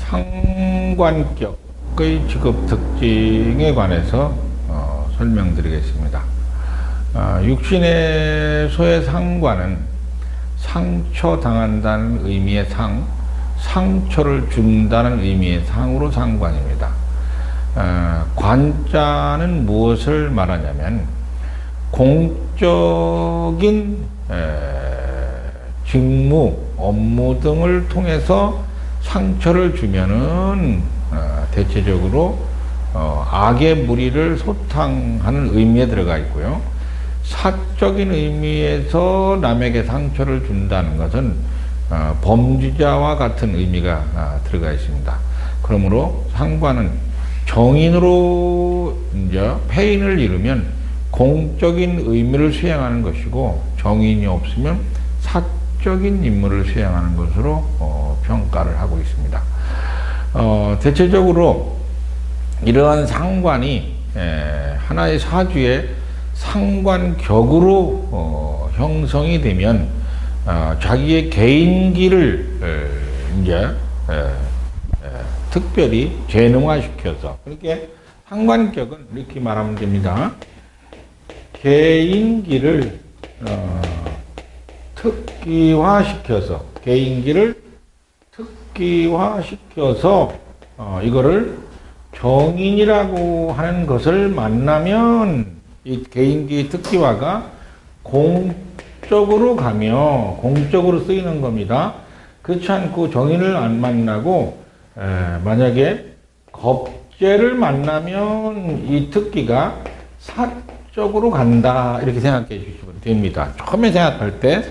상관격의 직업 특징에 관해서 설명드리겠습니다. 육신에서의 상관은 상처당한다는 의미의 상처를 준다는 의미의 상으로 상관입니다. 관자는 무엇을 말하냐면 공적인 직무, 업무 등을 통해서 상처를 주면은 대체적으로 악의 무리를 소탕하는 의미에 들어가 있고요. 사적인 의미에서 남에게 상처를 준다는 것은 범죄자와 같은 의미가 들어가 있습니다. 그러므로 상관은 정인으로 이제 폐인을 이루면 공적인 의미를 수행하는 것이고, 정인이 없으면 사적인 임무를 수행하는 것으로 평가를 하고 있습니다. 대체적으로 이러한 상관이 하나의 사주의 상관격으로 형성이 되면 자기의 개인기를 이제 특별히 재능화시켜서, 그렇게 상관격은 이렇게 말하면 됩니다. 개인기를 특기화시켜서, 개인기를 특기화시켜서 이거를 정인이라고 하는 것을 만나면 이 개인기 특기화가 공적으로 가며 공적으로 쓰이는 겁니다. 그렇지 않고 정인을 안 만나고 만약에 겁재를 만나면 이 특기가 사적으로 간다, 이렇게 생각해 주시면 됩니다. 처음에 생각할 때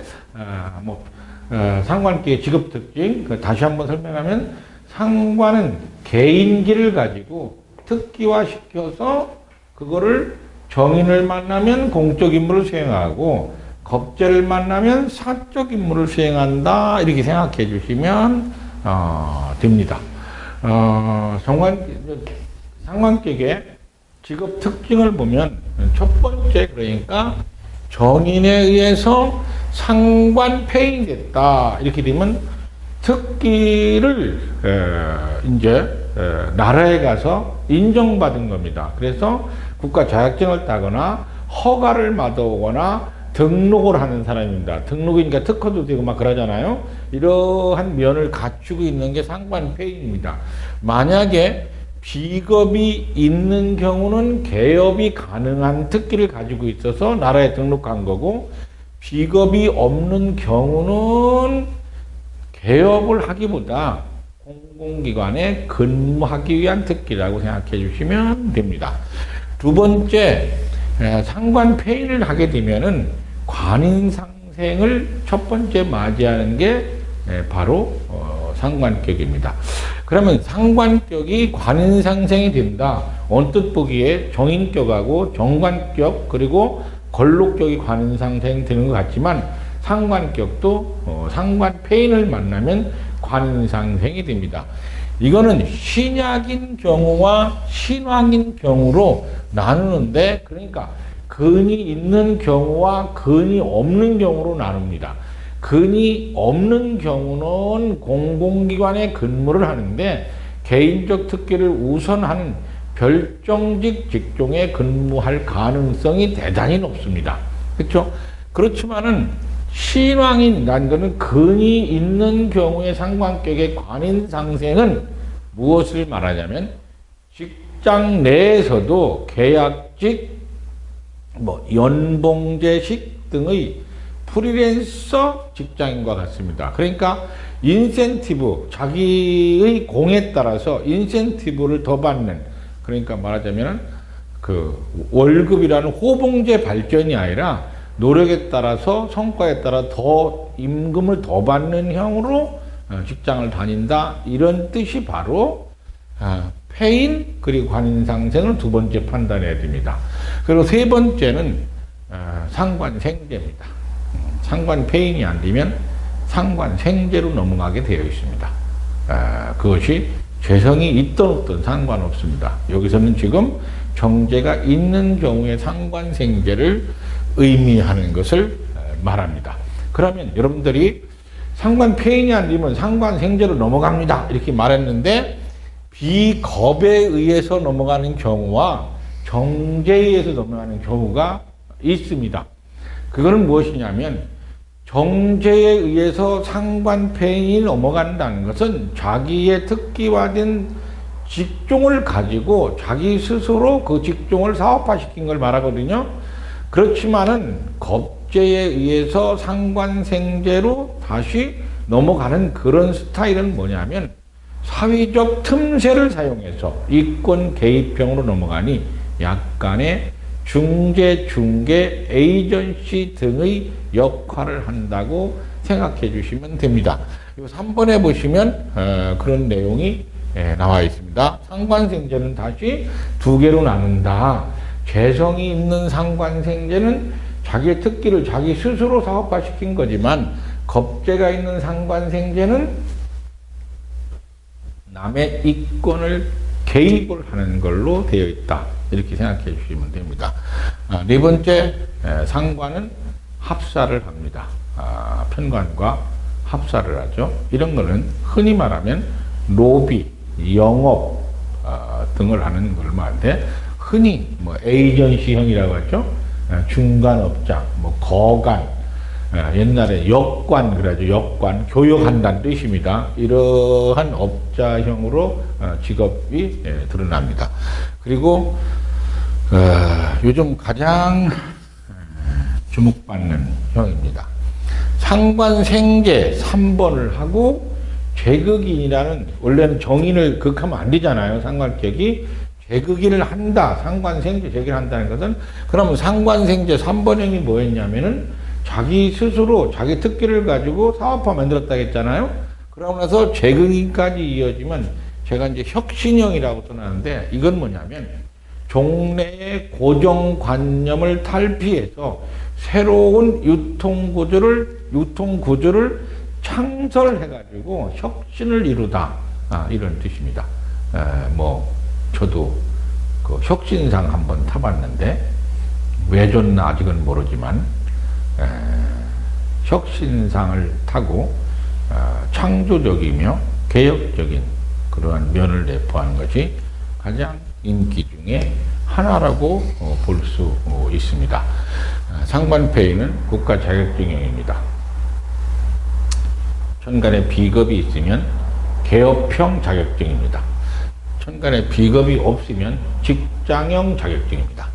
상관계의 직업 특징 다시 한번 설명하면, 상관은 개인기를 가지고 특기화 시켜서 그거를 정인을 만나면 공적 임무를 수행하고 겁재를 만나면 사적 임무를 수행한다, 이렇게 생각해 주시면 됩니다. 상관격의 직업 특징을 보면 첫 번째, 그러니까 정인에 의해서 상관폐인이 됐다, 이렇게 되면 특기를 이제 나라에 가서 인정받은 겁니다. 그래서 국가 자격증을 따거나 허가를 받아오거나 등록을 하는 사람입니다. 등록이니까 특허도 되고 막 그러잖아요. 이러한 면을 갖추고 있는 게 상관폐인입니다. 만약에 비겁이 있는 경우는 개업이 가능한 특기를 가지고 있어서 나라에 등록한 거고, 비겁이 없는 경우는 개업을 하기보다 공공기관에 근무하기 위한 특기라고 생각해 주시면 됩니다. 두 번째, 상관폐인을 하게 되면은 관인상생을 첫 번째 맞이하는 게 바로 상관격입니다. 그러면 상관격이 관인상생이 된다. 언뜻 보기에 정인격하고 정관격 그리고 걸록격이 관인상생 되는 것 같지만, 상관격도 상관폐인을 만나면 관인상생이 됩니다. 이거는 신약인 경우와 신왕인 경우로 나누는데, 그러니까 근이 있는 경우와 근이 없는 경우로 나눕니다. 근이 없는 경우는 공공기관에 근무를 하는데 개인적 특기를 우선하는 별정직 직종에 근무할 가능성이 대단히 높습니다. 그렇죠? 그렇지만은 신왕인이라는 것은 근이 있는 경우의 상관격의 관인상생은 무엇을 말하냐면, 직장 내에서도 계약직, 연봉제식 등의 프리랜서 직장인과 같습니다. 그러니까 인센티브, 자기의 공에 따라서 인센티브를 더 받는, 그러니까 말하자면 그 월급이라는 호봉제 발전이 아니라 노력에 따라서 성과에 따라 더 임금을 더 받는 형으로 직장을 다닌다, 이런 뜻이 바로 폐인 그리고 관인상생을 두 번째 판단해야 됩니다. 그리고 세 번째는 상관생제입니다. 상관폐인이 안 되면 상관생제로 넘어가게 되어 있습니다. 그것이 죄성이 있든 없든 상관없습니다. 여기서는 지금 정제가 있는 경우에 상관생제를 의미하는 것을 말합니다. 그러면 여러분들이 상관폐인이 아니면 상관생제로 넘어갑니다. 이렇게 말했는데 비겁에 의해서 넘어가는 경우와 정제에 의해서 넘어가는 경우가 있습니다. 그거는 무엇이냐면 정제에 의해서 상관폐인이 넘어간다는 것은 자기의 특기화된 직종을 가지고 자기 스스로 그 직종을 사업화시킨 걸 말하거든요. 그렇지만은 겁제에 의해서 상관생제로 다시 넘어가는 그런 스타일은 뭐냐면 사회적 틈새를 사용해서 이권 개입형으로 넘어가니 약간의 중재, 중개, 에이전시 등의 역할을 한다고 생각해 주시면 됩니다. 3번에 보시면 그런 내용이 나와 있습니다. 상관생제는 다시 두 개로 나눈다. 재성이 있는 상관생제는 자기의 특기를 자기 스스로 사업화시킨 거지만 겁제가 있는 상관생제는 남의 이권을 개입을 하는 걸로 되어 있다. 이렇게 생각해 주시면 됩니다. 네 번째, 상관은 합사를 합니다. 편관과 합사를 하죠. 이런 거는 흔히 말하면 로비, 영업 등을 하는 걸 말하는데 흔히 뭐 에이전시형이라고 하죠. 중간업자, 뭐 거간, 옛날에 역관 그러죠. 역관, 교역한다는 뜻입니다. 이러한 업자형으로 직업이 드러납니다. 그리고 요즘 가장 주목받는 형입니다. 상관생제 3번을 하고 재극인이라는, 원래는 정인을 극하면 안 되잖아요. 상관격이 재극인을 한다. 상관생제 재극인을 한다는 것은, 그러면 상관생제 3번형이 뭐였냐면은 자기 스스로 자기 특기를 가지고 사업화 만들었다 했잖아요. 그러고 나서 재극인까지 이어지면 제가 이제 혁신형이라고 떠나는데, 이건 뭐냐면 종래의 고정관념을 탈피해서 새로운 유통구조를 창설해가지고 혁신을 이루다. 이런 뜻입니다. 저도 그 혁신상 한번 타봤는데, 왜 줬나 아직은 모르지만, 혁신상을 타고 창조적이며 개혁적인 그러한 면을 내포하는 것이 가장 인기 중에 하나라고 볼 수 있습니다. 상관폐인은 국가 자격증형입니다. 천간에 비겁이 있으면 개업형 자격증입니다. 천간에 비겁이 없으면 직장형 자격증입니다.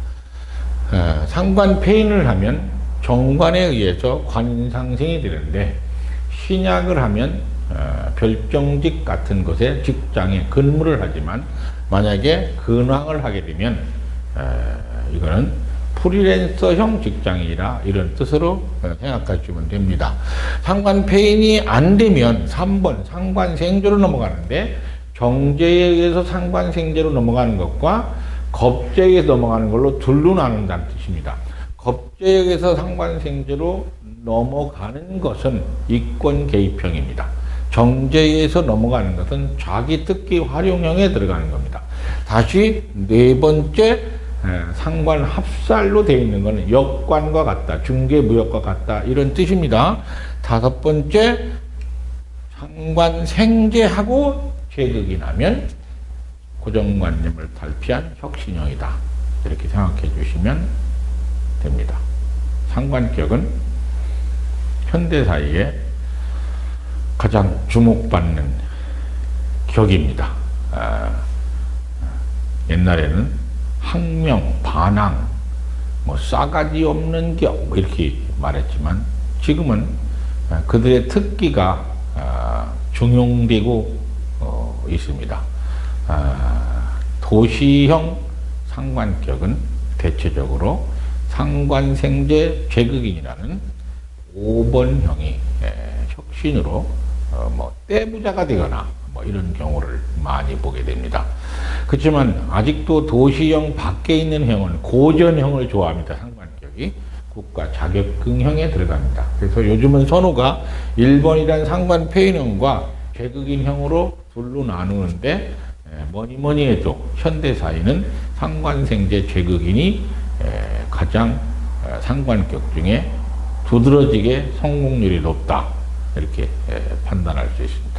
상관폐인을 하면 정관에 의해서 관상생이 되는데, 신약을 하면 별정직 같은 곳에 직장에 근무를 하지만, 만약에 근황을 하게 되면 이거는 프리랜서형 직장이라 이런 뜻으로 생각하시면 됩니다. 상관폐인이 안 되면 3번 상관생제로 넘어가는데, 정제에 의해서 상관생제로 넘어가는 것과 겁제에 의해서 넘어가는 걸로 둘로 나눈다는 뜻입니다. 겁제에 의해서 상관생제로 넘어가는 것은 이권 개입형입니다. 정제에 의해서 넘어가는 것은 자기 특기 활용형에 들어가는 겁니다. 다시 네 번째, 상관 합살로 되어 있는 것은 역관과 같다, 중개무역과 같다, 이런 뜻입니다. 다섯 번째, 상관 생제하고 재극이 나면 고정관념을 탈피한 혁신형이다. 이렇게 생각해 주시면 됩니다. 상관격은 현대사회에 가장 주목받는 격입니다. 옛날에는 항명, 반항, 싸가지 없는 격 이렇게 말했지만, 지금은 그들의 특기가 중용되고 있습니다. 도시형 상관격은 대체적으로 상관생제 재극인이라는 5번형이 혁신으로 떼부자가 되거나 이런 경우를 많이 보게 됩니다. 그렇지만 아직도 도시형 밖에 있는 형은 고전형을 좋아합니다. 상관격이 국가 자격증형에 들어갑니다. 그래서 요즘은 선호가 1번이란 상관폐인형과 재극인형으로 둘로 나누는데, 뭐니 해도 현대사회는 상관생제 재극인이 가장 상관격 중에 두드러지게 성공률이 높다. 이렇게 판단할 수 있습니다.